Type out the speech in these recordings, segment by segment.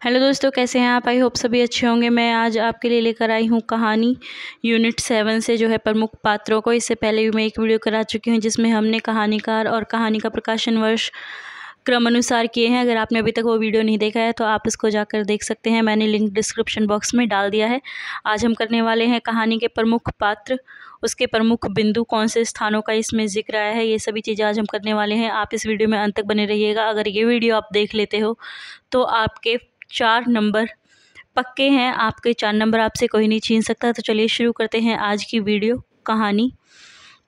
Hello दोस्तों, कैसे हैं आप। आई होप सभी अच्छे होंगे। मैं आज आपके लिए लेकर आई हूँ कहानी यूनिट 7 से जो है प्रमुख पात्रों को। इससे पहले भी मैं एक वीडियो करा चुकी हूँ जिसमें हमने कहानीकार और कहानी का प्रकाशन वर्ष क्रम अनुसार किए हैं। अगर आपने अभी तक वो वीडियो नहीं देखा है तो आप इसको जाकर देख सकते हैं, मैंने लिंक डिस्क्रिप्शन बॉक्स में डाल दिया है। आज हम करने वाले हैं कहानी के प्रमुख पात्र, उसके प्रमुख बिंदु, कौन से स्थानों का इसमें जिक्र आया है, ये सभी चीज़ें आज हम करने वाले हैं। आप इस वीडियो में अंत तक बने रहिएगा। अगर ये वीडियो आप देख लेते हो तो आपके 4 नंबर पक्के हैं, आपके 4 नंबर आपसे कोई नहीं छीन सकता। तो चलिए शुरू करते हैं आज की वीडियो कहानी।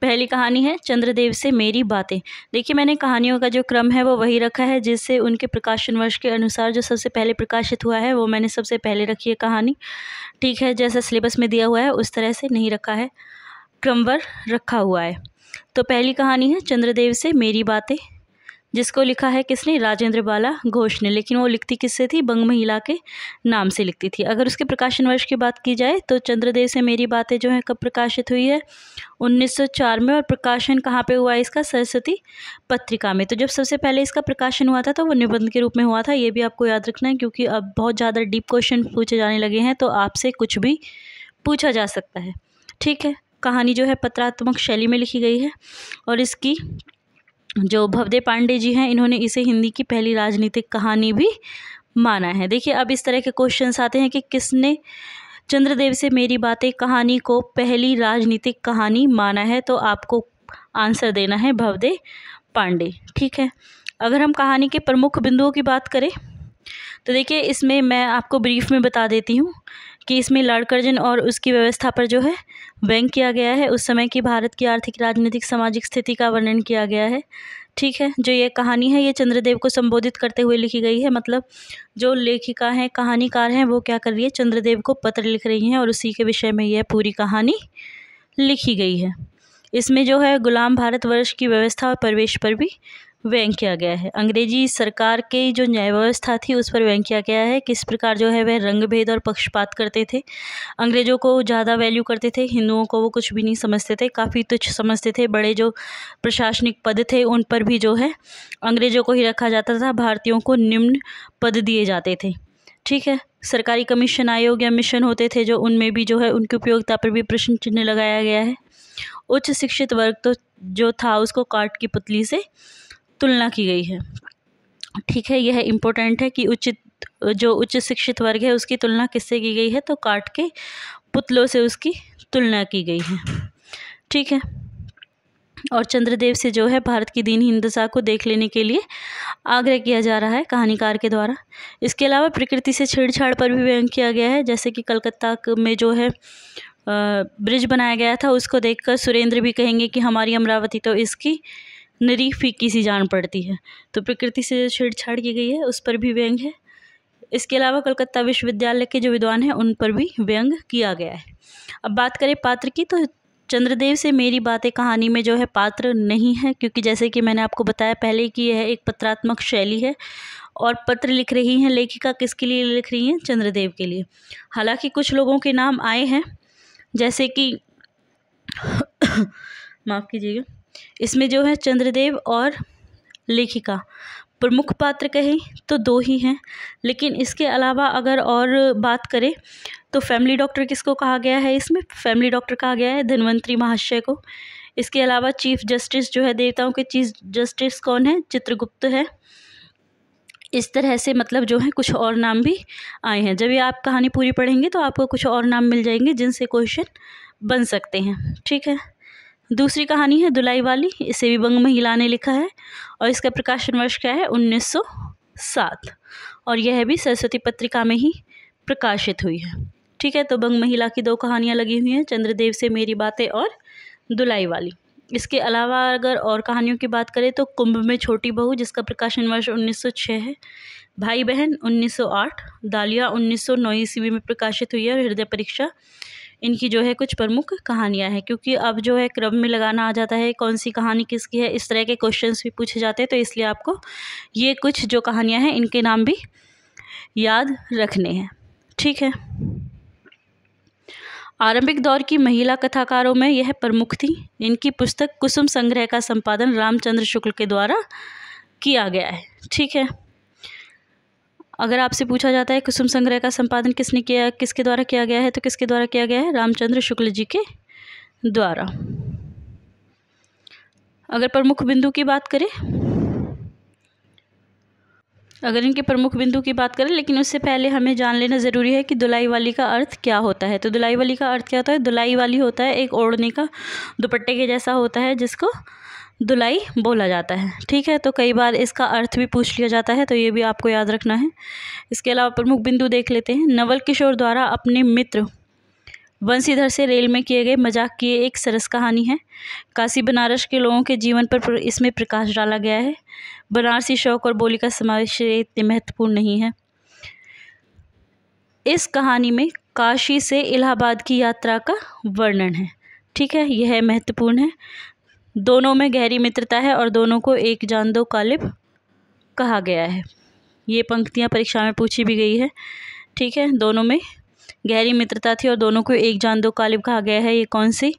पहली कहानी है चंद्रदेव से मेरी बातें। देखिए, मैंने कहानियों का जो क्रम है वो वही रखा है, जिससे उनके प्रकाशन वर्ष के अनुसार जो सबसे पहले प्रकाशित हुआ है वो मैंने सबसे पहले रखी है कहानी। ठीक है, जैसा सिलेबस में दिया हुआ है उस तरह से नहीं रखा है, क्रमवार रखा हुआ है। तो पहली कहानी है चंद्रदेव से मेरी बातें, जिसको लिखा है किसने, राजेंद्र बाला घोष ने। लेकिन वो लिखती किससे थी, बंग महिला के नाम से लिखती थी। अगर उसके प्रकाशन वर्ष की बात की जाए तो चंद्रदेव से मेरी बातें जो है कब प्रकाशित हुई है, 1904 में। और प्रकाशन कहाँ पे हुआ है इसका, सरस्वती पत्रिका में। तो जब सबसे पहले इसका प्रकाशन हुआ था तो वो निबंध के रूप में हुआ था। ये भी आपको याद रखना है, क्योंकि अब बहुत ज़्यादा डीप क्वेश्चन पूछे जाने लगे हैं तो आपसे कुछ भी पूछा जा सकता है। ठीक है, कहानी जो है पत्रात्मक शैली में लिखी गई है और इसकी जो भवदे पांडे जी हैं, इन्होंने इसे हिंदी की पहली राजनीतिक कहानी भी माना है। देखिए, अब इस तरह के क्वेश्चंस आते हैं कि किसने चंद्रदेव से मेरी बातें कहानी को पहली राजनीतिक कहानी माना है, तो आपको आंसर देना है भवदे पांडे। ठीक है, अगर हम कहानी के प्रमुख बिंदुओं की बात करें तो देखिए, इसमें मैं आपको ब्रीफ में बता देती हूँ कि इसमें लॉर्ड कर्जन और उसकी व्यवस्था पर जो है व्यंग किया गया है। उस समय की भारत की आर्थिक, राजनीतिक, सामाजिक स्थिति का वर्णन किया गया है। ठीक है, जो ये कहानी है ये चंद्रदेव को संबोधित करते हुए लिखी गई है। मतलब जो लेखिका हैं, कहानीकार हैं, वो क्या कर रही है, चंद्रदेव को पत्र लिख रही हैं और उसी के विषय में यह पूरी कहानी लिखी गई है। इसमें जो है गुलाम भारतवर्ष की व्यवस्था और प्रवेश पर भी व्यंग किया गया है। अंग्रेजी सरकार की जो न्याय व्यवस्था थी उस पर व्यंग किया गया है। किस प्रकार जो है वह रंग भेद और पक्षपात करते थे, अंग्रेज़ों को ज़्यादा वैल्यू करते थे, हिंदुओं को वो कुछ भी नहीं समझते थे, काफ़ी तुच्छ समझते थे। बड़े जो प्रशासनिक पद थे उन पर भी जो है अंग्रेज़ों को ही रखा जाता था, भारतीयों को निम्न पद दिए जाते थे। ठीक है, सरकारी कमीशन आयोग या मिशन होते थे जो, उनमें भी जो है उनकी उपयोगिता पर भी प्रश्न चिन्ह लगाया गया है। उच्च शिक्षित वर्ग तो जो था उसको काट की पुतली से तुलना की गई है। ठीक है, यह इम्पोर्टेंट है कि उच्च शिक्षित वर्ग है उसकी तुलना किससे की गई है, तो काट के पुतलों से उसकी तुलना की गई है। ठीक है, और चंद्रदेव से जो है भारत की दीनहीन दशा को देख लेने के लिए आग्रह किया जा रहा है कहानीकार के द्वारा। इसके अलावा प्रकृति से छेड़छाड़ पर भी व्यंग किया गया है। जैसे कि कलकत्ता में जो है ब्रिज बनाया गया था, उसको देखकर सुरेंद्र भी कहेंगे कि हमारी अमरावती तो इसकी नरी फीकी सी जान पड़ती है। तो प्रकृति से छेड़छाड़ की गई है, उस पर भी व्यंग है। इसके अलावा कलकत्ता विश्वविद्यालय के जो विद्वान हैं उन पर भी व्यंग किया गया है। अब बात करें पात्र की, तो चंद्रदेव से मेरी बातें कहानी में जो है पात्र नहीं है, क्योंकि जैसे कि मैंने आपको बताया पहले कि यह एक पत्रात्मक शैली है और पत्र लिख रही हैं लेखिका किसके लिए लिख रही हैं, चंद्रदेव के लिए। हालांकि कुछ लोगों के नाम आए हैं, जैसे कि माफ़ कीजिएगा, इसमें जो है चंद्रदेव और लेखिका प्रमुख पात्र कहें तो 2 ही हैं। लेकिन इसके अलावा अगर और बात करें तो फैमिली डॉक्टर किसको कहा गया है, इसमें फैमिली डॉक्टर कहा गया है धन्वंतरी महाशय को। इसके अलावा चीफ जस्टिस जो है, देवताओं के चीफ जस्टिस कौन है, चित्रगुप्त है। इस तरह से मतलब जो है कुछ और नाम भी आए हैं। जब ये आप कहानी पूरी पढ़ेंगे तो आपको कुछ और नाम मिल जाएंगे जिनसे क्वेश्चन बन सकते हैं। ठीक है, दूसरी कहानी है दुलाई वाली, इसे भी बंग महिला ने लिखा है और इसका प्रकाशन वर्ष क्या है, 1907, और यह भी सरस्वती पत्रिका में ही प्रकाशित हुई है। ठीक है, तो बंग महिला की 2 कहानियाँ लगी हुई हैं, चंद्रदेव से मेरी बातें और दुलाई वाली। इसके अलावा अगर और कहानियों की बात करें तो कुंभ में छोटी बहू, जिसका प्रकाशन वर्ष 1906 है, भाई बहन 1908, दालिया 1909 ईस्वी में प्रकाशित हुई है, और हृदय परीक्षा, इनकी जो है कुछ प्रमुख कहानियां हैं। क्योंकि अब जो है क्रम में लगाना आ जाता है कौन सी कहानी किसकी है, इस तरह के क्वेश्चंस भी पूछे जाते हैं, तो इसलिए आपको ये कुछ जो कहानियां हैं इनके नाम भी याद रखने हैं। ठीक है, आरंभिक दौर की महिला कथाकारों में यह प्रमुख थी। इनकी पुस्तक कुसुम संग्रह का संपादन रामचंद्र शुक्ल के द्वारा किया गया है। ठीक है, अगर आपसे पूछा जाता है कुसुम संग्रह का संपादन किसने किया, किसके द्वारा किया गया है, तो किसके द्वारा किया गया है? रामचंद्र शुक्ल जी के द्वारा। अगर प्रमुख बिंदु की बात करें, अगर इनके प्रमुख बिंदु की बात करें, लेकिन उससे पहले हमें जान लेना ज़रूरी है कि दुलाई वाली का अर्थ क्या होता है। तो दुलाई वाली का अर्थ क्या होता है? दुलाई वाली होता है एक ओढ़ने का दुपट्टे के जैसा होता है जिसको दुलाई बोला जाता है। ठीक है, तो कई बार इसका अर्थ भी पूछ लिया जाता है, तो ये भी आपको याद रखना है। इसके अलावा प्रमुख बिंदु देख लेते हैं। नवल किशोर द्वारा अपने मित्र वंशीधर से रेल में किए गए मजाक की एक सरस कहानी है। काशी बनारस के लोगों के जीवन पर इसमें प्रकाश डाला गया है। बनारसी शौक और बोली का समावेश इतने महत्वपूर्ण नहीं है। इस कहानी में काशी से इलाहाबाद की यात्रा का वर्णन है। ठीक है, यह महत्वपूर्ण है। दोनों में गहरी मित्रता है और दोनों को एक जान दो कालिब कहा गया है। ये पंक्तियाँ परीक्षा में पूछी भी गई है। ठीक है, दोनों में गहरी मित्रता थी और दोनों को एक जान दो कालिब कहा गया है। ये कौन सी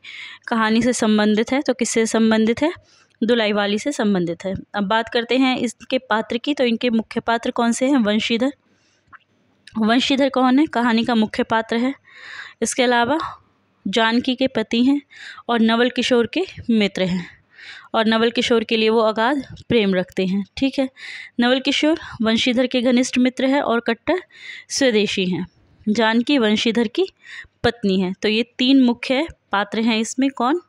कहानी से संबंधित है? तो किससे संबंधित है? दुलाई वाली से संबंधित है। अब बात करते हैं इसके पात्र की। तो इनके मुख्य पात्र कौन से हैं? वंशीधर। वंशीधर कौन है? कहानी का मुख्य पात्र है। इसके अलावा जानकी के पति हैं और नवल किशोर के मित्र हैं और नवल किशोर के लिए वो अगाध प्रेम रखते हैं। ठीक है, नवल किशोर वंशीधर के घनिष्ठ मित्र हैं और कट्टर स्वदेशी हैं। जानकी वंशीधर की पत्नी है। तो ये तीन मुख्य पात्र हैं इसमें। कौन?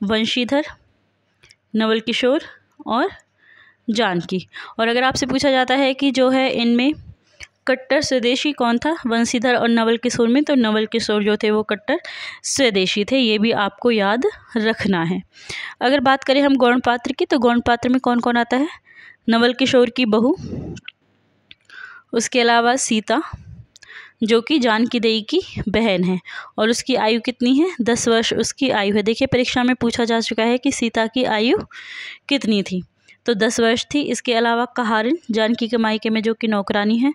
वंशीधर, नवल किशोर और जानकी। और अगर आपसे पूछा जाता है कि जो है इनमें कट्टर स्वदेशी कौन था वंशीधर और नवल किशोर में, तो नवल किशोर जो थे वो कट्टर स्वदेशी थे। ये भी आपको याद रखना है। अगर बात करें हम गौण पात्र की, तो गौण पात्र में कौन कौन आता है? नवल किशोर की बहू, उसके अलावा सीता जो कि जानकी देई की बहन है और उसकी आयु कितनी है? 10 वर्ष उसकी आयु है। देखिए परीक्षा में पूछा जा चुका है कि सीता की आयु कितनी थी, तो 10 वर्ष थी। इसके अलावा कहारिन जानकी के मायके में जो कि नौकरानी है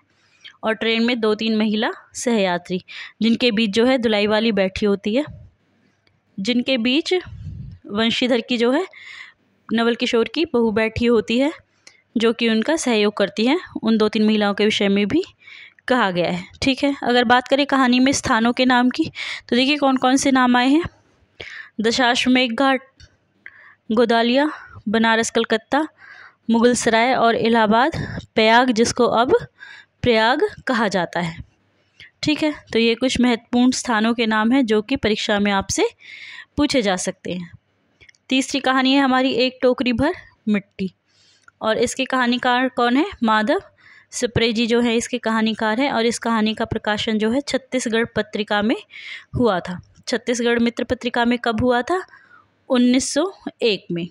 और ट्रेन में 2-3 महिला सहयात्री जिनके बीच जो है दुलाई वाली बैठी होती है, जिनके बीच वंशीधर की जो है नवल किशोर की बहू बैठी होती है जो कि उनका सहयोग करती है। उन 2-3 महिलाओं के विषय में भी कहा गया है। ठीक है, अगर बात करें कहानी में स्थानों के नाम की, तो देखिए कौन कौन से नाम आए हैं? दशाश्वमेध घाट, गोदालिया, बनारस कलकत्ता, मुगल सराय और इलाहाबाद, प्रयाग जिसको अब प्रयाग कहा जाता है। ठीक है, तो ये कुछ महत्वपूर्ण स्थानों के नाम हैं जो कि परीक्षा में आपसे पूछे जा सकते हैं। तीसरी कहानी है हमारी एक टोकरी भर मिट्टी और इसके कहानीकार कौन है? माधव सप्रे जो है इसके कहानीकार हैं और इस कहानी का प्रकाशन जो है छत्तीसगढ़ पत्रिका में हुआ था। छत्तीसगढ़ मित्र पत्रिका में कब हुआ था? 1901 में।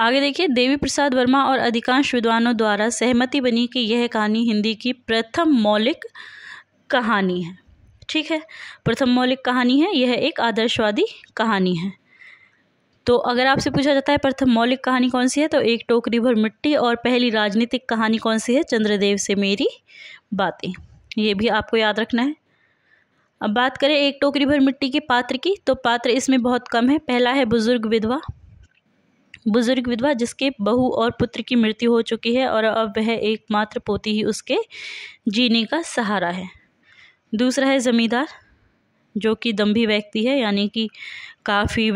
आगे देखिए, देवी प्रसाद वर्मा और अधिकांश विद्वानों द्वारा सहमति बनी कि यह कहानी हिंदी की प्रथम मौलिक कहानी है। ठीक है, प्रथम मौलिक कहानी है। यह एक आदर्शवादी कहानी है। तो अगर आपसे पूछा जाता है प्रथम मौलिक कहानी कौन सी है, तो एक टोकरी भर मिट्टी। और पहली राजनीतिक कहानी कौन सी है? चंद्रदेव से मेरी बातें। ये भी आपको याद रखना है। अब बात करें एक टोकरी भर मिट्टी के पात्र की, तो पात्र इसमें बहुत कम है। पहला है बुजुर्ग विधवा। बुजुर्ग विधवा जिसके बहू और पुत्र की मृत्यु हो चुकी है और अब वह एकमात्र पोती ही उसके जीने का सहारा है। दूसरा है जमींदार जो कि दम्भी व्यक्ति है, यानी कि काफ़ी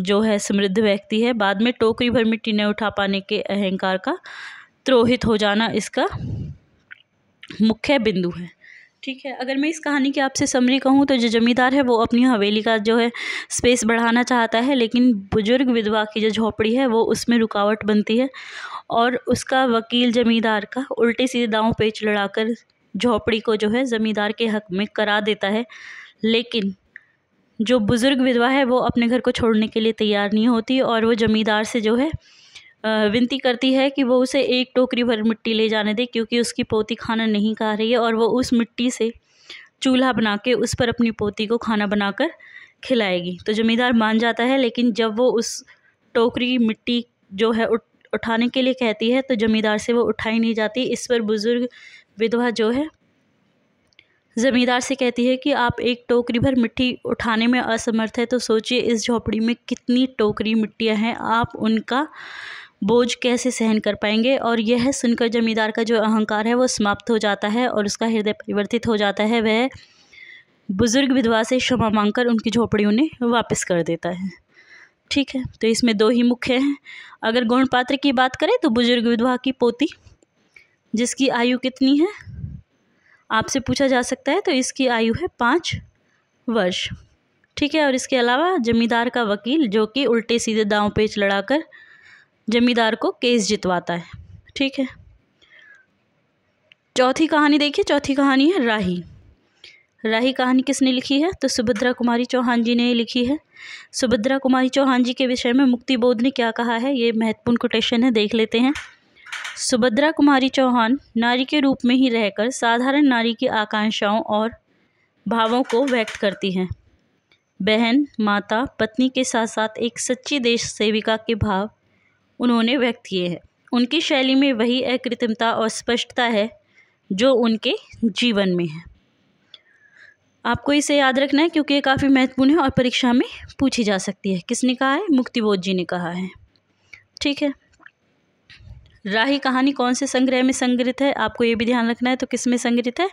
जो है समृद्ध व्यक्ति है। बाद में टोकरी भर मिट्टी न उठा पाने के अहंकार का त्रोहित हो जाना इसका मुख्य बिंदु है। ठीक है, अगर मैं इस कहानी की आपसे समरी कहूँ तो जो जमींदार है वो अपनी हवेली का जो है स्पेस बढ़ाना चाहता है, लेकिन बुजुर्ग विधवा की जो झोपड़ी है वो उसमें रुकावट बनती है और उसका वकील जमींदार का उल्टे सीधे दांव पेच लड़ाकर झोपड़ी को जो है जमींदार के हक में करा देता है। लेकिन जो बुजुर्ग विधवा है वो अपने घर को छोड़ने के लिए तैयार नहीं होती और वो जमींदार से जो है विनती करती है कि वो उसे एक टोकरी भर मिट्टी ले जाने दे, क्योंकि उसकी पोती खाना नहीं खा रही है और वो उस मिट्टी से चूल्हा बना के उस पर अपनी पोती को खाना बनाकर खिलाएगी। तो जमींदार मान जाता है, लेकिन जब वो उस टोकरी मिट्टी जो है उठाने के लिए कहती है तो जमींदार से वो उठाई नहीं जाती। इस पर बुजुर्ग विधवा जो है ज़मींदार से कहती है कि आप एक टोकरी भर मिट्टी उठाने में असमर्थ है, तो सोचिए इस झोपड़ी में कितनी टोकरी मिट्टियाँ हैं, आप उनका बोझ कैसे सहन कर पाएंगे। और यह सुनकर जमींदार का जो अहंकार है वो समाप्त हो जाता है और उसका हृदय परिवर्तित हो जाता है। वह बुजुर्ग विधवा से क्षमा मांगकर उनकी झोपड़ी उन्हें वापस कर देता है। ठीक है, तो इसमें दो ही मुख्य हैं। अगर गौण पात्र की बात करें तो बुजुर्ग विधवा की पोती, जिसकी आयु कितनी है आपसे पूछा जा सकता है, तो इसकी आयु है 5 वर्ष। ठीक है, और इसके अलावा जमींदार का वकील, जो कि उल्टे सीधे दांव पेच लड़ाकर जमींदार को केस जितवाता है। ठीक है, चौथी कहानी देखिए। चौथी कहानी है राही। राही कहानी किसने लिखी है, तो सुभद्रा कुमारी चौहान जी ने लिखी है। सुभद्रा कुमारी चौहान जी के विषय में मुक्तिबोध ने क्या कहा है, ये महत्वपूर्ण कोटेशन है, देख लेते हैं। सुभद्रा कुमारी चौहान नारी के रूप में ही रहकर साधारण नारी की आकांक्षाओं और भावों को व्यक्त करती हैं। बहन, माता, पत्नी के साथ साथ एक सच्ची देश सेविका के भाव उन्होंने व्यक्त किए हैं। उनकी शैली में वही अकृत्रिमता और स्पष्टता है जो उनके जीवन में है। आपको इसे याद रखना है क्योंकि ये काफ़ी महत्वपूर्ण है और परीक्षा में पूछी जा सकती है। किसने कहा है, मुक्तिबोध जी ने कहा है। ठीक है, राही कहानी कौन से संग्रह में संग्रहित है, आपको ये भी ध्यान रखना है। तो किस में संग्रहित है,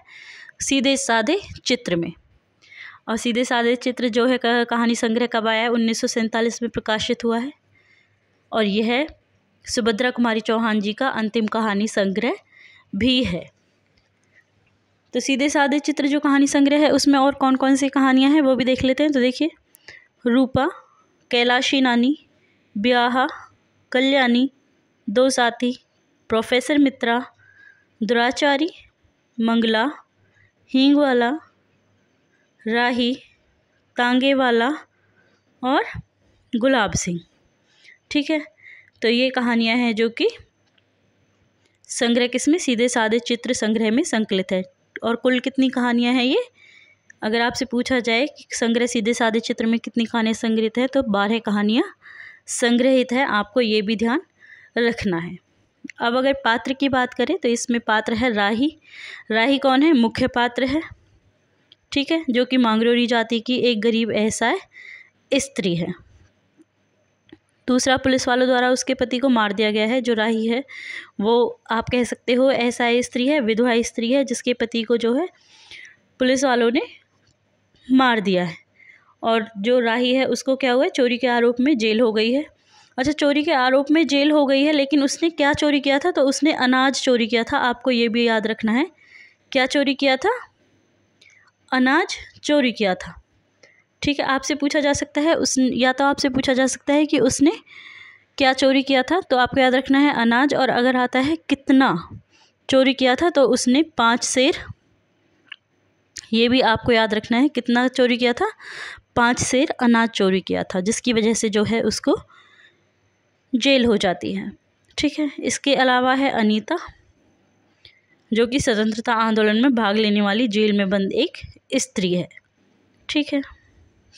सीधे साधे चित्र में। और सीधे साधे चित्र जो है कहानी संग्रह कब आया है, 1947 में प्रकाशित हुआ है। और यह सुभद्रा कुमारी चौहान जी का अंतिम कहानी संग्रह भी है। तो सीधे साधे चित्र जो कहानी संग्रह है उसमें और कौन कौन सी कहानियाँ हैं वो भी देख लेते हैं। तो देखिए, रूपा, कैलाशी नानी, ब्याहा, कल्याणी, दो साथी, प्रोफेसर मित्रा, दुराचारी, मंगला, हींगवाला, राही, तांगे वाला और गुलाब सिंह। ठीक है, तो ये कहानियाँ हैं जो कि संग्रह किसमें, सीधे साधे चित्र संग्रह में संकलित है। और कुल कितनी कहानियाँ हैं ये, अगर आपसे पूछा जाए कि संग्रह सीधे साधे चित्र में कितनी कहानियाँ संग्रहित है, तो 12 कहानियाँ संग्रहित है। आपको ये भी ध्यान रखना है। अब अगर पात्र की बात करें तो इसमें पात्र है राही। राही कौन है, मुख्य पात्र है। ठीक है, जो कि मांगरोली जाति की एक गरीब असहाय स्त्री है। दूसरा, पुलिस वालों द्वारा उसके पति को मार दिया गया है। जो राही है वो आप कह सकते हो असहाय स्त्री है, विधवा स्त्री है, जिसके पति को जो है पुलिस वालों ने मार दिया है। और जो राही है उसको क्या हुआ है, चोरी के आरोप में जेल हो गई है। अच्छा, चोरी के आरोप में जेल हो गई है, लेकिन उसने क्या चोरी किया था, तो उसने अनाज चोरी किया था। आपको ये भी याद रखना है, क्या चोरी किया था, अनाज चोरी किया था। ठीक है, आपसे पूछा जा सकता है आपसे पूछा जा सकता है कि उसने क्या चोरी किया था, तो आपको याद रखना है अनाज। और अगर आता है कितना चोरी किया था, तो उसने 5 सेर, ये भी आपको याद रखना है, कितना चोरी किया था, 5 सेर अनाज चोरी किया था, जिसकी वजह से जो है उसको जेल हो जाती है। ठीक है, इसके अलावा है अनीता, जो कि स्वतंत्रता आंदोलन में भाग लेने वाली जेल में बंद एक स्त्री है। ठीक है,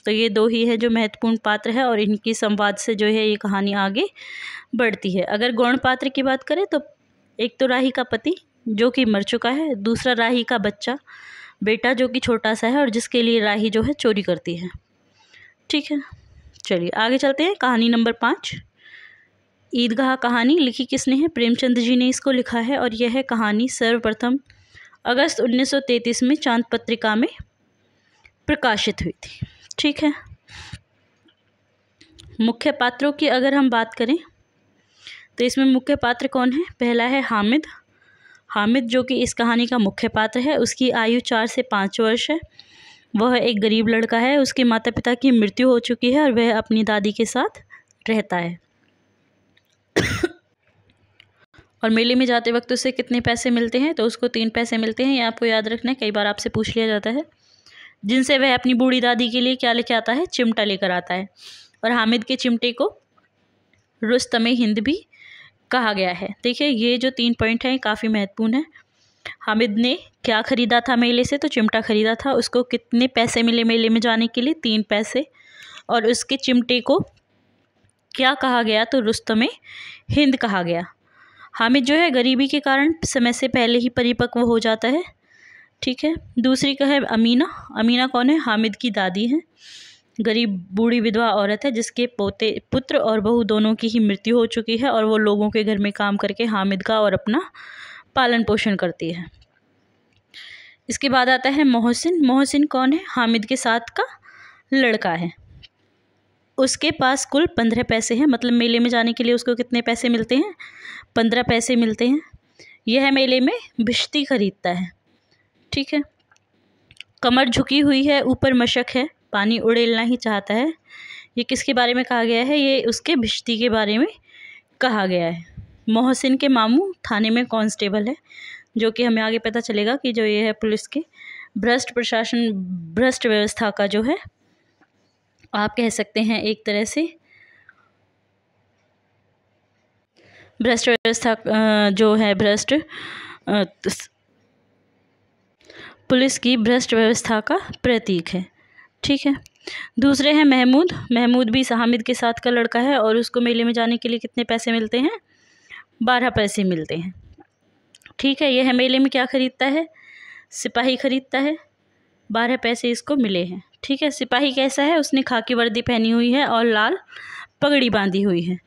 तो ये दो ही है जो महत्वपूर्ण पात्र है और इनकी संवाद से जो है ये कहानी आगे बढ़ती है। अगर गौण पात्र की बात करें तो एक तो राही का पति जो कि मर चुका है, दूसरा राही का बेटा जो कि छोटा सा है और जिसके लिए राही जो है चोरी करती है। ठीक है, चलिए आगे चलते हैं। कहानी नंबर 5, ईदगाह कहानी। लिखी किसने है, प्रेमचंद जी ने इसको लिखा है। और यह कहानी सर्वप्रथम अगस्त 1933 में चांद पत्रिका में प्रकाशित हुई थी। ठीक है, मुख्य पात्रों की अगर हम बात करें तो इसमें मुख्य पात्र कौन है, पहला है हामिद। हामिद जो कि इस कहानी का मुख्य पात्र है, उसकी आयु 4 से 5 वर्ष है। वह एक गरीब लड़का है, उसके माता पिता की मृत्यु हो चुकी है और वह अपनी दादी के साथ रहता है। और मेले में जाते वक्त उसे कितने पैसे मिलते हैं, तो उसको 3 पैसे मिलते हैं। ये आपको याद रखना है, कई बार आपसे पूछ लिया जाता है, जिनसे वह अपनी बूढ़ी दादी के लिए क्या लेके आता है, चिमटा लेकर आता है। और हामिद के चिमटे को रुस्तमे हिंद भी कहा गया है। देखिए, ये जो 3 पॉइंट हैं काफ़ी महत्वपूर्ण है। हामिद ने क्या खरीदा था मेले से, तो चिमटा खरीदा था। उसको कितने पैसे मिले मेले में जाने के लिए, 3 पैसे। और उसके चिमटे को क्या कहा गया, तो रुस्तमे हिंद कहा गया। हामिद जो है गरीबी के कारण समय से पहले ही परिपक्व हो जाता है। ठीक है, दूसरी का है अमीना। अमीना कौन है, हामिद की दादी है। गरीब बूढ़ी विधवा औरत है जिसके पुत्र और बहू दोनों की ही मृत्यु हो चुकी है और वो लोगों के घर में काम करके हामिद का और अपना पालन पोषण करती है। इसके बाद आता है मोहसिन। मोहसिन कौन है? हामिद के साथ का लड़का है। उसके पास कुल 15 पैसे हैं, मतलब मेले में जाने के लिए उसको कितने पैसे मिलते हैं? 15 पैसे मिलते हैं। यह मेले में भिश्ती खरीदता है। ठीक है। कमर झुकी हुई है, ऊपर मशक है, पानी उड़ेलना ही चाहता है। ये किसके बारे में कहा गया है? ये उसके भिश्ती के बारे में कहा गया है। मोहसिन के मामू थाने में कांस्टेबल है, जो कि हमें आगे पता चलेगा कि जो ये है पुलिस के भ्रष्ट प्रशासन, भ्रष्ट व्यवस्था का जो है आप कह सकते हैं एक तरह से भ्रष्ट व्यवस्था जो है भ्रष्ट पुलिस की भ्रष्ट व्यवस्था का प्रतीक है। ठीक है। दूसरे हैं महमूद। महमूद भी हामिद के साथ का लड़का है और उसको मेले में जाने के लिए कितने पैसे मिलते हैं? 12 पैसे मिलते हैं। ठीक है। यह मेले में क्या खरीदता है? सिपाही खरीदता है। 12 पैसे इसको मिले हैं। ठीक है। सिपाही कैसा है? उसने खाकी वर्दी पहनी हुई है और लाल पगड़ी बांधी हुई है,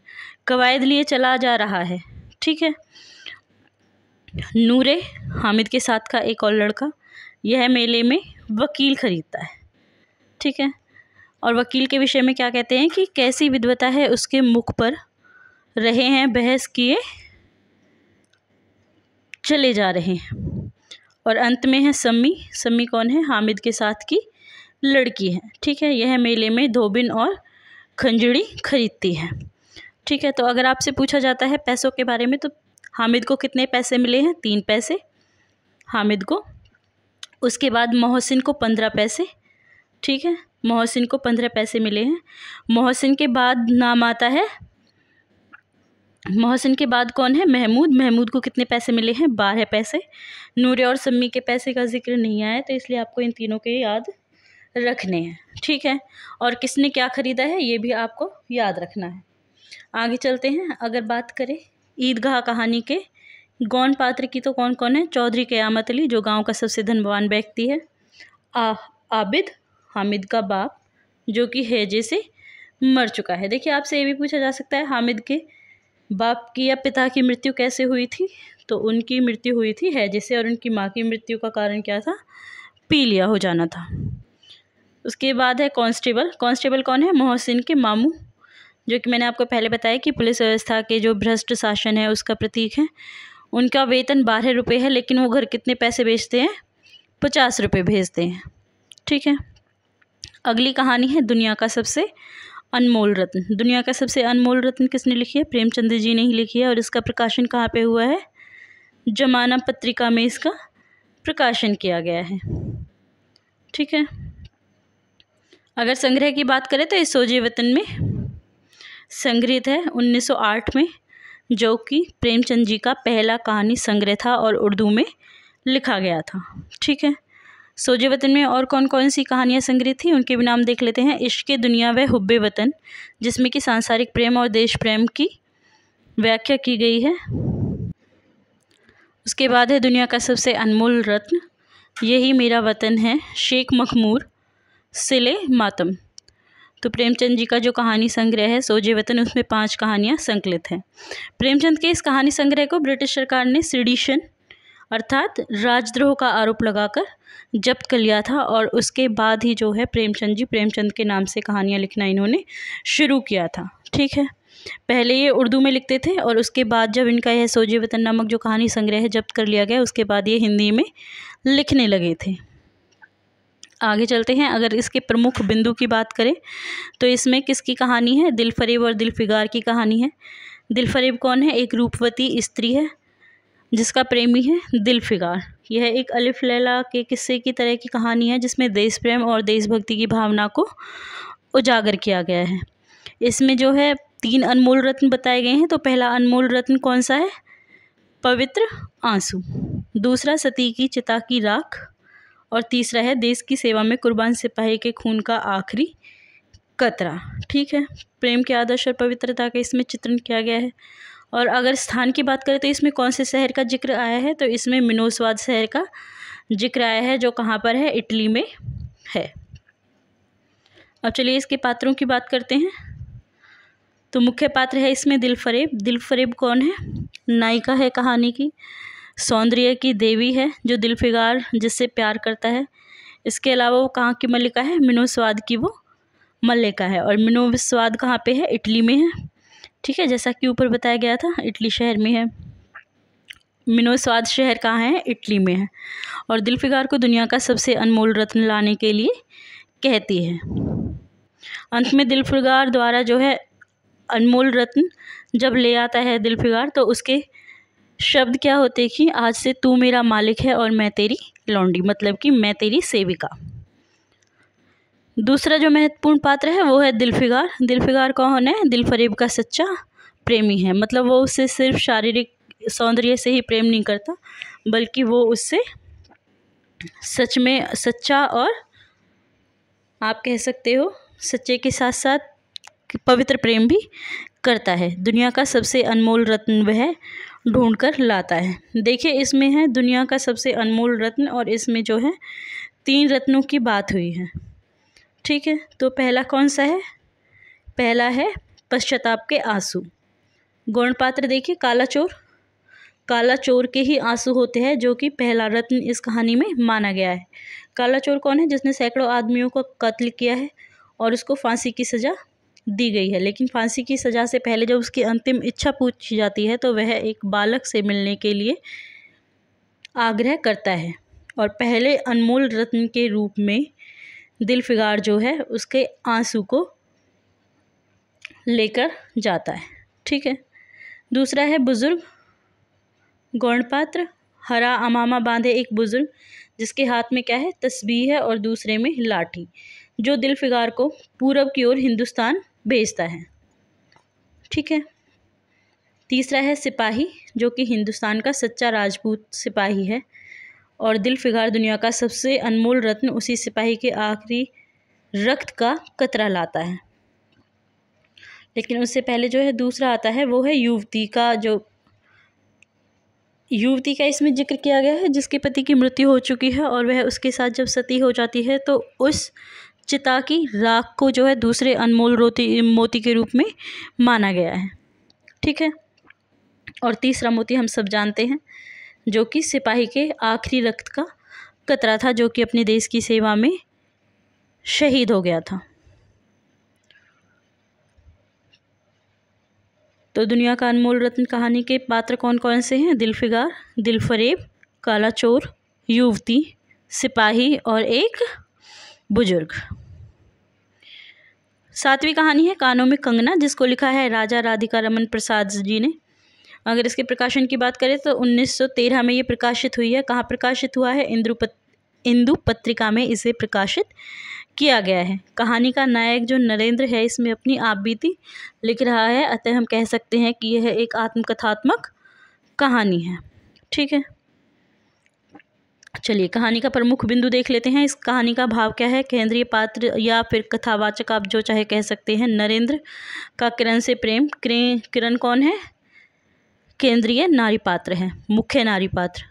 कवायद लिए चला जा रहा है। ठीक है। नूरे, हामिद के साथ का एक और लड़का, यह मेले में वकील खरीदता है। ठीक है। और वकील के विषय में क्या कहते हैं कि कैसी विद्वता है उसके मुख पर, रहे हैं बहस किए चले जा रहे हैं। और अंत में है सम्मी। सम्मी कौन है? हामिद के साथ की लड़की है। ठीक है। यह मेले में धोबिन और खंजड़ी खरीदती है। ठीक है। तो अगर आपसे पूछा जाता है पैसों के बारे में, तो हामिद को कितने पैसे मिले हैं? 3 पैसे हामिद को। उसके बाद मोहसिन को 15 पैसे। ठीक है। मोहसिन को 15 पैसे मिले हैं। मोहसिन के बाद नाम आता है, मोहसिन के बाद कौन है? महमूद। महमूद को कितने पैसे मिले हैं? 12 पैसे। नूरे और सम्मी के पैसे का जिक्र नहीं आया, तो इसलिए आपको इन तीनों के याद रखने हैं। ठीक है। और किसने क्या खरीदा है ये भी आपको याद रखना है। आगे चलते हैं। अगर बात करें ईदगाह कहानी के गौण पात्र की, तो कौन कौन है? चौधरी क़यामत अली, जो गांव का सबसे धनवान व्यक्ति है। आबिद, हामिद का बाप, जो कि हैजे से मर चुका है। देखिए, आपसे ये भी पूछा जा सकता है हामिद के बाप की या पिता की मृत्यु कैसे हुई थी? तो उनकी मृत्यु हुई थी हैजे से, और उनकी माँ की मृत्यु का कारण क्या था? पीलिया हो जाना था। उसके बाद है कांस्टेबल। कांस्टेबल कौन है? मोहसिन के मामू, जो कि मैंने आपको पहले बताया कि पुलिस व्यवस्था के जो भ्रष्ट शासन है उसका प्रतीक है। उनका वेतन 12 रुपये है, लेकिन वो घर कितने पैसे भेजते हैं? 50 रुपये भेजते हैं। ठीक है। अगली कहानी है दुनिया का सबसे अनमोल रत्न। दुनिया का सबसे अनमोल रत्न किसने लिखी है? प्रेमचंद जी ने ही लिखी है। और इसका प्रकाशन कहाँ पे हुआ है? जमाना पत्रिका में इसका प्रकाशन किया गया है। ठीक है। अगर संग्रह की बात करें तो ये सोजे वतन में संग्रहित है 1908 में, जो कि प्रेमचंद जी का पहला कहानी संग्रह था और उर्दू में लिखा गया था। ठीक है। सोजे वतन में और कौन कौन सी कहानियाँ संग्रहित थी उनके भी नाम देख लेते हैं। इश्क़ दुनिया व हुब्बे वतन, जिसमें कि सांसारिक प्रेम और देश प्रेम की व्याख्या की गई है। उसके बाद है दुनिया का सबसे अनमोल रत्न, यही मेरा वतन है, शेख मखमूर, सिले मातम। तो प्रेमचंद जी का जो कहानी संग्रह है सोजे वतन, उसमें 5 कहानियाँ संकलित हैं। प्रेमचंद के इस कहानी संग्रह को ब्रिटिश सरकार ने सेडिशन अर्थात राजद्रोह का आरोप लगाकर जब्त कर लिया था, और उसके बाद ही जो है प्रेमचंद के नाम से कहानियाँ लिखना इन्होंने शुरू किया था। ठीक है। पहले ये उर्दू में लिखते थे, और उसके बाद जब इनका यह सोजे वतन नामक जो कहानी संग्रह है जब्त कर लिया गया, उसके बाद ये हिंदी में लिखने लगे थे। आगे चलते हैं। अगर इसके प्रमुख बिंदु की बात करें तो इसमें किसकी कहानी है? दिलफरेब और दिलफिगार की कहानी है। दिलफरेब कौन है? एक रूपवती स्त्री है जिसका प्रेमी है दिलफिगार। यह एक अलिफ लैला के किस्से की तरह की कहानी है, जिसमें देश प्रेम और देशभक्ति की भावना को उजागर किया गया है। इसमें जो है 3 अनमोल रत्न बताए गए हैं। तो पहला अनमोल रत्न कौन सा है? पवित्र आंसू। दूसरा सती की चिता की राख, और तीसरा है देश की सेवा में कुर्बान सिपाही के खून का आखिरी कतरा। ठीक है। प्रेम के आदर्श और पवित्रता का इसमें चित्रण किया गया है। और अगर स्थान की बात करें तो इसमें कौन से शहर का जिक्र आया है? तो इसमें मिनोसवाद शहर का जिक्र आया है, जो कहाँ पर है? इटली में है। अब चलिए इसके पात्रों की बात करते हैं। तो मुख्य पात्र है इसमें दिलफरेब। दिलफरेब कौन है? नायिका है कहानी की, सौंदर्य की देवी है जो दिलफिगार जिससे प्यार करता है। इसके अलावा वो कहाँ की मल्लिका है? मिनोस्वाद की वो मल्लिका है। और मिनोस्वाद कहाँ पे है? इटली में है। ठीक है, जैसा कि ऊपर बताया गया था, इटली शहर में है। मिनोस्वाद शहर कहाँ है? इटली में है। और दिलफिगार को दुनिया का सबसे अनमोल रत्न लाने के लिए कहती है। अंत में दिलफिगार द्वारा जो है अनमोल रत्न जब ले आता है दिलफिगार, तो उसके शब्द क्या होते कि आज से तू मेरा मालिक है और मैं तेरी लौंडी, मतलब कि मैं तेरी सेविका। दूसरा जो महत्वपूर्ण पात्र है वो है दिलफिगार। दिलफिगार कौन है? दिलफरेब का सच्चा प्रेमी है। मतलब वो उससे सिर्फ शारीरिक सौंदर्य से ही प्रेम नहीं करता, बल्कि वो उससे सच में सच्चा और आप कह सकते हो सच्चे के साथ साथ पवित्र प्रेम भी करता है। दुनिया का सबसे अनमोल रत्न वह ढूंढ कर लाता है। देखिए इसमें है दुनिया का सबसे अनमोल रत्न, और इसमें जो है 3 रत्नों की बात हुई है। ठीक है, तो पहला कौन सा है? पहला है पश्चाताप के आंसू। गौण पात्र देखिए काला चोर। काला चोर के ही आंसू होते हैं, जो कि पहला रत्न इस कहानी में माना गया है। काला चोर कौन है? जिसने सैकड़ों आदमियों को कत्ल किया है और उसको फांसी की सज़ा दी गई है। लेकिन फांसी की सज़ा से पहले जब उसकी अंतिम इच्छा पूछी जाती है तो वह एक बालक से मिलने के लिए आग्रह करता है, और पहले अनमोल रत्न के रूप में दिलफिगार जो है उसके आंसू को लेकर जाता है। ठीक है, दूसरा है बुजुर्ग। गौण पात्र हरा अमामा बांधे एक बुजुर्ग, जिसके हाथ में क्या है? तस्बीह है और दूसरे में लाठी, जो दिलफिगार को पूरब की ओर हिंदुस्तान भेजता है। ठीक है, तीसरा है सिपाही, जो कि हिंदुस्तान का सच्चा राजपूत सिपाही है, और दिलफिगार दुनिया का सबसे अनमोल रत्न उसी सिपाही के आखिरी रक्त का कतरा लाता है। लेकिन उससे पहले जो है दूसरा आता है वो है युवती का। जो युवती का इसमें जिक्र किया गया है जिसके पति की मृत्यु हो चुकी है, और वह उसके साथ जब सती हो जाती है तो उस चिता की राख को जो है दूसरे अनमोल मोती के रूप में माना गया है। ठीक है, और तीसरा मोती हम सब जानते हैं, जो कि सिपाही के आखिरी रक्त का कतरा था, जो कि अपने देश की सेवा में शहीद हो गया था। तो दुनिया का अनमोल रत्न कहानी के पात्र कौन कौन से हैं? दिलफिगार, दिलफरेब, काला चोर, युवती, सिपाही और एक बुजुर्ग। 7वीं कहानी है कानों में कंगना, जिसको लिखा है राजा राधिका रमन प्रसाद जी ने। अगर इसके प्रकाशन की बात करें तो 1913 में ये प्रकाशित हुई है। कहाँ प्रकाशित हुआ है? इंदु पत्रिका में इसे प्रकाशित किया गया है। कहानी का नायक जो नरेंद्र है इसमें अपनी आपबीती लिख रहा है, अतः हम कह सकते हैं कि यह एक आत्मकथात्मक कहानी है। ठीक है, चलिए कहानी का प्रमुख बिंदु देख लेते हैं। इस कहानी का भाव क्या है? केंद्रीय पात्र या फिर कथावाचक आप जो चाहे कह सकते हैं। नरेंद्र का किरण से प्रेम। किरण कौन है? केंद्रीय नारी पात्र है, मुख्य नारी पात्र।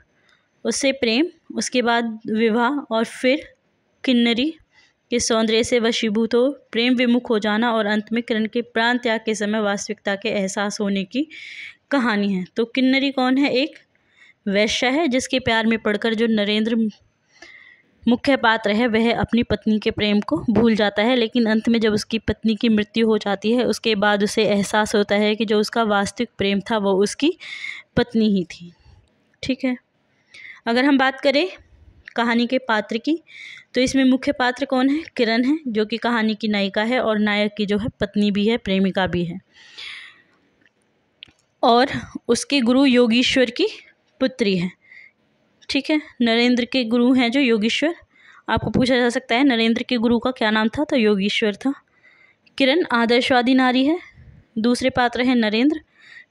उससे प्रेम, उसके बाद विवाह, और फिर किन्नरी के सौंदर्य से वशीभूत हो प्रेम विमुख हो जाना, और अंत में किरण के प्राण त्याग के समय वास्तविकता के एहसास होने की कहानी है। तो किन्नरी कौन है? एक वैश्या है, जिसके प्यार में पड़कर जो नरेंद्र मुख्य पात्र है वह अपनी पत्नी के प्रेम को भूल जाता है। लेकिन अंत में जब उसकी पत्नी की मृत्यु हो जाती है उसके बाद उसे एहसास होता है कि जो उसका वास्तविक प्रेम था वो उसकी पत्नी ही थी। ठीक है, अगर हम बात करें कहानी के पात्र की तो इसमें मुख्य पात्र कौन है? किरण है, जो कि कहानी की नायिका है और नायक की जो है पत्नी भी है, प्रेमिका भी है, और उसके गुरु योगीश्वर की पुत्री है। ठीक है, नरेंद्र के गुरु हैं जो योगीश्वर। आपको पूछा जा सकता है नरेंद्र के गुरु का क्या नाम था? तो योगीश्वर था। किरण आदर्शवादी नारी है। दूसरे पात्र हैं नरेंद्र,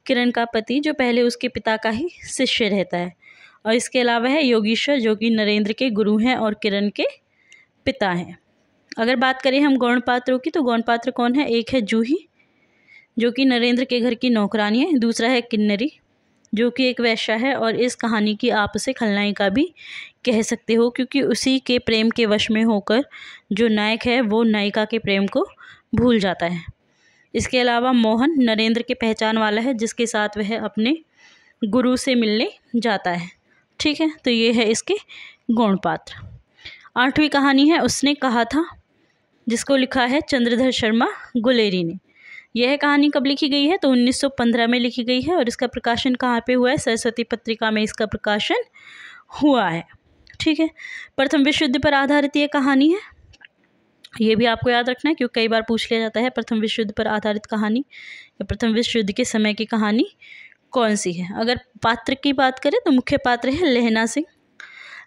किरण का पति, जो पहले उसके पिता का ही शिष्य रहता है। और इसके अलावा है योगीश्वर, जो कि नरेंद्र के गुरु हैं और किरण के पिता हैं। अगर बात करें हम गौण पात्रों की तो गौण पात्र कौन है? एक है जूही, जो कि नरेंद्र के घर की नौकरानी है। दूसरा है किन्नरी, जो कि एक वैश्या है और इस कहानी की आप उसे खलनायिका भी कह सकते हो, क्योंकि उसी के प्रेम के वश में होकर जो नायक है वो नायिका के प्रेम को भूल जाता है। इसके अलावा मोहन नरेंद्र के पहचान वाला है, जिसके साथ वह अपने गुरु से मिलने जाता है। ठीक है, तो ये है इसके गौण पात्र। 8वीं कहानी है उसने कहा था, जिसको लिखा है चंद्रधर शर्मा गुलेरी ने। यह कहानी कब लिखी गई है? तो 1915 में लिखी गई है। और इसका प्रकाशन कहाँ पे हुआ है? सरस्वती पत्रिका में इसका प्रकाशन हुआ है। ठीक है, प्रथम विश्व युद्ध पर आधारित ये कहानी है। ये भी आपको याद रखना है, क्योंकि कई बार पूछ लिया जाता है प्रथम विश्व युद्ध पर आधारित कहानी या प्रथम विश्व युद्ध के समय की कहानी कौन सी है। अगर पात्र की बात करें तो मुख्य पात्र है लहना सिंह।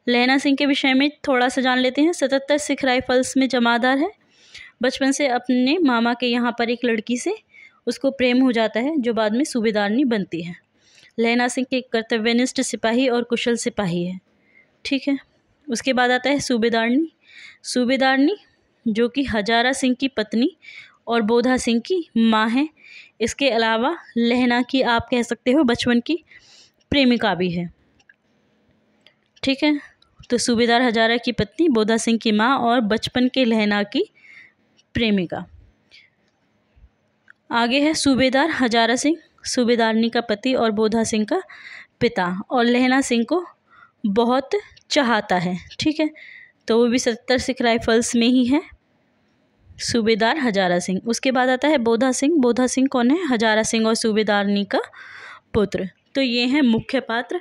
लहना सिंह के विषय में थोड़ा सा जान लेते हैं। 77 सिख राइफल्स में जमादार है। बचपन से अपने मामा के यहाँ पर एक लड़की से उसको प्रेम हो जाता है, जो बाद में सूबेदारनी बनती है। लहना सिंह के कर्तव्यनिष्ठ सिपाही और कुशल सिपाही है। ठीक है, उसके बाद आता है सूबेदारनी। सूबेदारनी जो कि हजारा सिंह की पत्नी और बोधा सिंह की माँ है। इसके अलावा लहना की आप कह सकते हो बचपन की प्रेमिका भी है। ठीक है, तो सूबेदार हजारा की पत्नी, बोधा सिंह की माँ और बचपन के लहना की प्रेमिका। आगे है सूबेदार हजारा सिंह, सूबेदारनी का पति और बोधा सिंह का पिता, और लहना सिंह को बहुत चाहता है। ठीक है, तो वो भी 77 सिख राइफल्स में ही है, सूबेदार हजारा सिंह। उसके बाद आता है बोधा सिंह। बोधा सिंह कौन है? हजारा सिंह और सूबेदारनी का पुत्र। तो ये हैं मुख्य पात्र।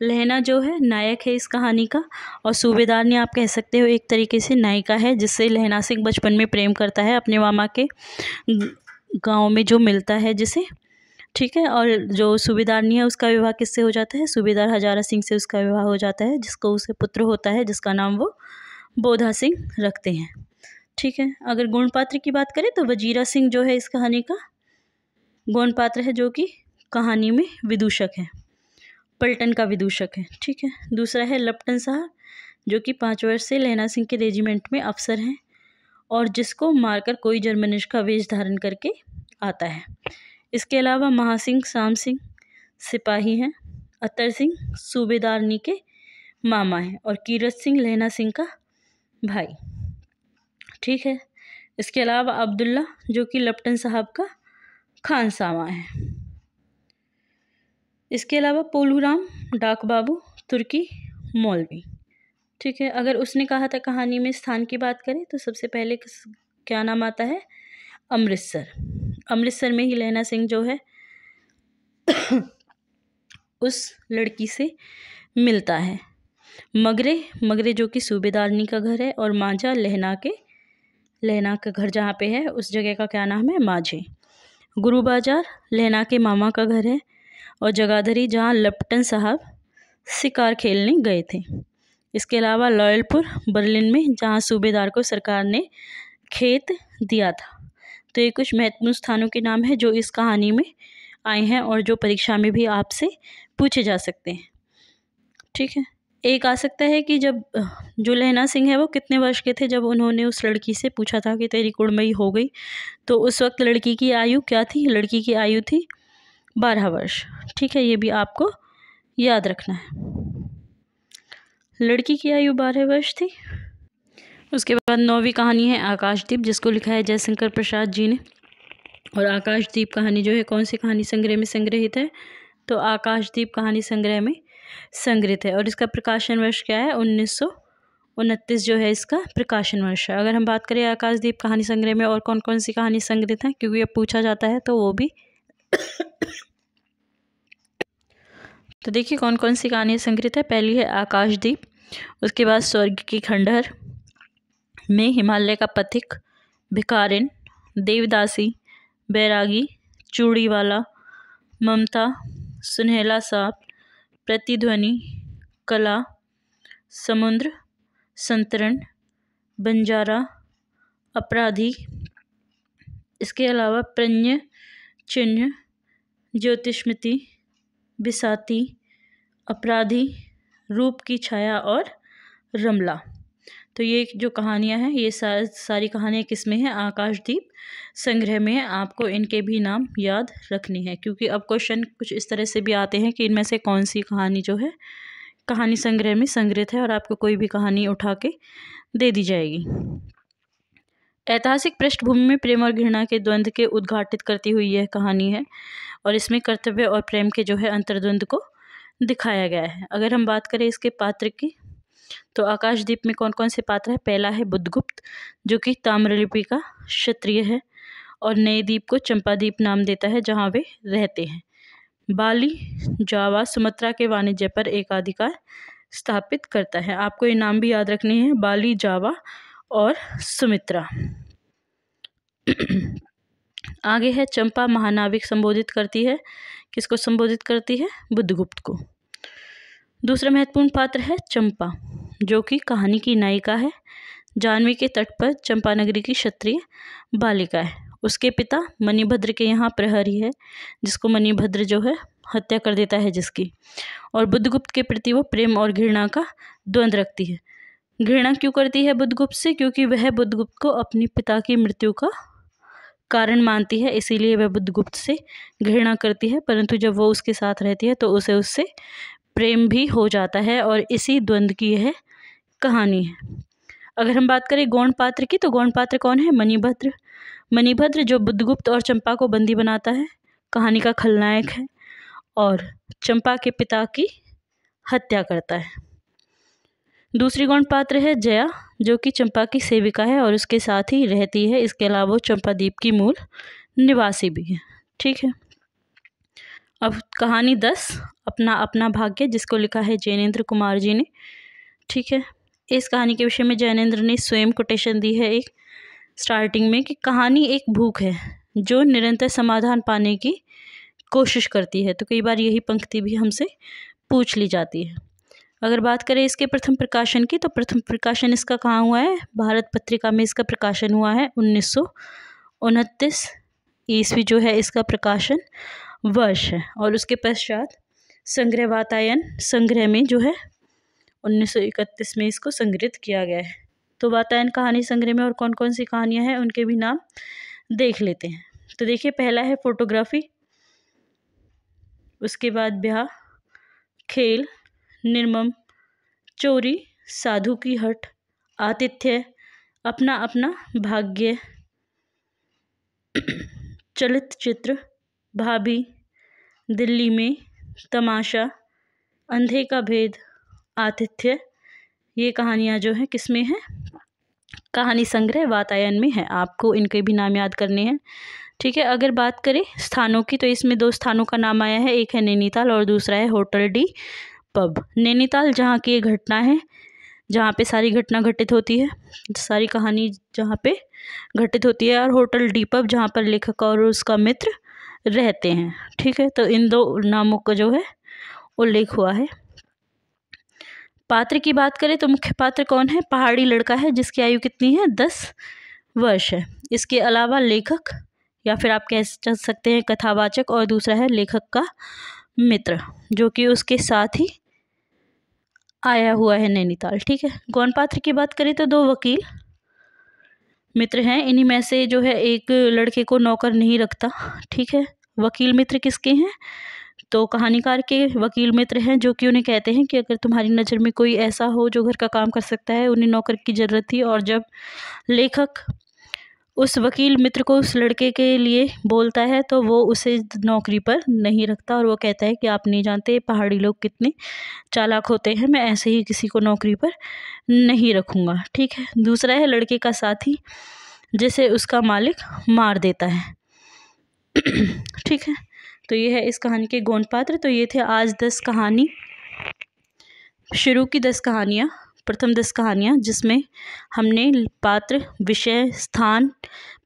लहना जो है नायक है इस कहानी का, और सूबेदारनी आप कह सकते हो एक तरीके से नायिका है, जिससे लहना सिंह बचपन में प्रेम करता है अपने मामा के गांव में जो मिलता है जिसे। ठीक है, और जो सूबेदारनी है उसका विवाह किससे हो जाता है? सूबेदार हजारा सिंह से उसका विवाह हो जाता है, जिसको उसे पुत्र होता है, जिसका नाम वो बोधा सिंह रखते हैं। ठीक है, अगर गौण पात्र की बात करें तो वजीरा सिंह जो है इस कहानी का गौण पात्र है, जो कि कहानी में विदूषक है, पलटन का विदूषक है। ठीक है, दूसरा है लपटन साहब, जो कि 5 वर्ष से लहना सिंह के रेजिमेंट में अफसर हैं और जिसको मारकर कोई जर्मनिश का वेश धारण करके आता है। इसके अलावा महासिंह शाम सिंह सिपाही हैं, अतर सिंह सूबेदारनी के मामा हैं और कीरत सिंह लहना सिंह का भाई। ठीक है, इसके अलावा अब्दुल्ला जो कि लपटन साहब का खानसामा है। इसके अलावा पोलूराम, डाक बाबू, तुर्की, मौलवी। ठीक है, अगर उसने कहा था कहानी में स्थान की बात करें तो सबसे पहले क्या नाम आता है? अमृतसर। अमृतसर में ही लहना सिंह जो है उस लड़की से मिलता है। मगरे जो कि सूबेदारनी का घर है, और मांझा लहना का घर जहाँ पे है उस जगह का क्या नाम है? माझे। गुरु बाजार लहना के मामा का घर है, और जगाधरी जहाँ लपटन साहब शिकार खेलने गए थे। इसके अलावा लॉयलपुर बर्लिन में, जहाँ सूबेदार को सरकार ने खेत दिया था। तो ये कुछ महत्वपूर्ण स्थानों के नाम हैं जो इस कहानी में आए हैं और जो परीक्षा में भी आपसे पूछे जा सकते हैं। ठीक है, एक आ सकता है कि जब जो लहना सिंह है वो कितने वर्ष के थे जब उन्होंने उस लड़की से पूछा था कि तेरी कुड़मई हो गई, तो उस वक्त लड़की की आयु क्या थी? लड़की की आयु थी 12 वर्ष। ठीक है, ये भी आपको याद रखना है, लड़की की आयु 12 वर्ष थी। उसके बाद 9वीं कहानी है आकाशदीप, जिसको लिखा है जयशंकर प्रसाद जी ने। और आकाशदीप कहानी जो है कौन सी कहानी संग्रह में संग्रहित है? तो आकाशदीप कहानी संग्रह में संग्रहित है, और इसका प्रकाशन वर्ष क्या है? 1929 जो है इसका प्रकाशन वर्ष है। अगर हम बात करें आकाशदीप कहानी संग्रह में और कौन कौन सी कहानी संग्रहित है, क्योंकि अब पूछा जाता है तो वो भी तो देखिए कौन कौन सी कहानी संग्रहित है। पहली है आकाशदीप, उसके बाद स्वर्ग की खंडहर में, हिमालय का पथिक, भिखारिन, देवदासी, बैरागी, चूड़ीवाला, ममता, सुनहला सांप, प्रतिध्वनि, कला, समुद्र, संतरण, बंजारा, अपराधी। इसके अलावा प्रज्ञ चिन्ह, ज्योतिष्मति, बिसाती, अपराधी, रूप की छाया और रमला। तो ये जो कहानियाँ हैं ये सारी कहानियाँ किस में हैं? आकाशदीप संग्रह में है। आपको इनके भी नाम याद रखने हैं, क्योंकि अब क्वेश्चन कुछ इस तरह से भी आते हैं कि इनमें से कौन सी कहानी जो है कहानी संग्रह में संग्रहित है और आपको कोई भी कहानी उठा के दे दी जाएगी। ऐतिहासिक पृष्ठभूमि में प्रेम और घृणा के द्वंद्व के उद्घाटित करती हुई यह कहानी है और इसमें कर्तव्य और प्रेम के जो है अंतर्द्वंद को दिखाया गया है। अगर हम बात करें इसके पात्र की, तो आकाशदीप में कौन कौन से पात्र है? पहला है बुद्धगुप्त, जो कि ताम्रलिपि का क्षत्रिय है और नए द्वीप को चंपाद्वीप नाम देता है जहाँ वे रहते हैं। बाली जावा सुमात्रा के वाणिज्य पर एकाधिकार स्थापित करता है। आपको ये नाम भी याद रखने हैं, बाली, जावा और सुमित्रा। आगे है चंपा महानाविक संबोधित करती है। किसको संबोधित करती है? बुद्धगुप्त को। दूसरा महत्वपूर्ण पात्र है चंपा, जो कि कहानी की नायिका है। जाह्नवी के तट पर चंपानगरी की क्षत्रिय बालिका है। उसके पिता मणिभद्र के यहाँ प्रहरी है, जिसको मणिभद्र जो है हत्या कर देता है जिसकी। और बुद्धगुप्त के प्रति वो प्रेम और घृणा का द्वंद्व रखती है। घृणा क्यों करती है बुद्धगुप्त से? क्योंकि वह बुद्धगुप्त को अपनी पिता की मृत्यु का कारण मानती है, इसीलिए वह बुद्धगुप्त से घृणा करती है। परंतु जब वो उसके साथ रहती है तो उसे उससे प्रेम भी हो जाता है और इसी द्वंद्व की यह कहानी है। अगर हम बात करें गौण पात्र की, तो गौण पात्र कौन है? मणिभद्र। मणिभद्र जो बुद्धगुप्त और चंपा को बंदी बनाता है, कहानी का खलनायक है और चंपा के पिता की हत्या करता है। दूसरी गौण पात्र है जया, जो कि चंपा की सेविका है और उसके साथ ही रहती है। इसके अलावा वो चंपाद्वीप की मूल निवासी भी है। ठीक है। अब कहानी 10 अपना अपना भाग्य, जिसको लिखा है जैनेन्द्र कुमार जी ने। ठीक है। इस कहानी के विषय में जैनेन्द्र ने स्वयं कोटेशन दी है एक स्टार्टिंग में कि कहानी एक भूख है जो निरंतर समाधान पाने की कोशिश करती है। तो कई बार यही पंक्ति भी हमसे पूछ ली जाती है। अगर बात करें इसके प्रथम प्रकाशन की, तो प्रथम प्रकाशन इसका कहाँ हुआ है? भारत पत्रिका में इसका प्रकाशन हुआ है 1929 ईस्वी जो है इसका प्रकाशन वर्ष है। और उसके पश्चात संग्रह वातायन संग्रह में जो है 1931 में इसको संग्रहित किया गया है। तो वातायन कहानी संग्रह में और कौन कौन सी कहानियाँ हैं उनके भी नाम देख लेते हैं। तो देखिए, पहला है फोटोग्राफी, उसके बाद ब्याह, खेल, निर्मम, चोरी, साधु की हट, आतिथ्य, अपना अपना भाग्य, चलित चित्र, भाभी, दिल्ली में, तमाशा, अंधे का भेद, आतिथ्य, ये कहानियाँ जो हैं किस में हैं? कहानी संग्रह वातायन में है। आपको इनके भी नाम याद करने हैं। ठीक है। अगर बात करें स्थानों की, तो इसमें 2 स्थानों का नाम आया है, एक है नैनीताल और दूसरा है होटल डी पब। नैनीताल जहाँ की ये घटना है, जहाँ पे सारी घटना घटित होती है, सारी कहानी जहाँ पे घटित होती है, और होटल डी पब जहाँ पर लेखक और उसका मित्र रहते हैं। ठीक है। तो इन 2 नामों का जो है उल्लेख हुआ है। पात्र की बात करें तो मुख्य पात्र कौन है? पहाड़ी लड़का है जिसकी आयु कितनी है? 10 वर्ष है। इसके अलावा लेखक या फिर आप कह सकते हैं कथावाचक, और दूसरा है लेखक का मित्र जो कि उसके साथ ही आया हुआ है नैनीताल। ठीक है। गौण पात्र की बात करें तो 2 वकील मित्र हैं। इन्हीं में से जो है एक लड़के को नौकर नहीं रखता। ठीक है। वकील मित्र किसके हैं? तो कहानीकार के वकील मित्र हैं, जो कि उन्हें कहते हैं कि अगर तुम्हारी नज़र में कोई ऐसा हो जो घर का काम कर सकता है, उन्हें नौकर की ज़रूरत थी। और जब लेखक उस वकील मित्र को उस लड़के के लिए बोलता है तो वो उसे नौकरी पर नहीं रखता और वो कहता है कि आप नहीं जानते पहाड़ी लोग कितने चालाक होते हैं, मैं ऐसे ही किसी को नौकरी पर नहीं रखूँगा। ठीक है। दूसरा है लड़के का साथी, जिसे उसका मालिक मार देता है। ठीक है। तो ये है इस कहानी के गौण पात्र। तो ये थे आज 10 कहानी, शुरू की 10 कहानियाँ, प्रथम 10 कहानियाँ, जिसमें हमने पात्र, विषय, स्थान,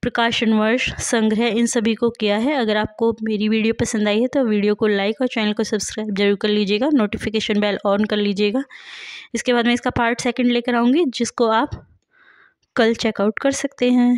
प्रकाशन वर्ष, संग्रह, इन सभी को किया है। अगर आपको मेरी वीडियो पसंद आई है तो वीडियो को लाइक और चैनल को सब्सक्राइब जरूर कर लीजिएगा, नोटिफिकेशन बेल ऑन कर लीजिएगा। इसके बाद मैं इसका पार्ट 2 लेकर आऊँगी, जिसको आप कल चेकआउट कर सकते हैं।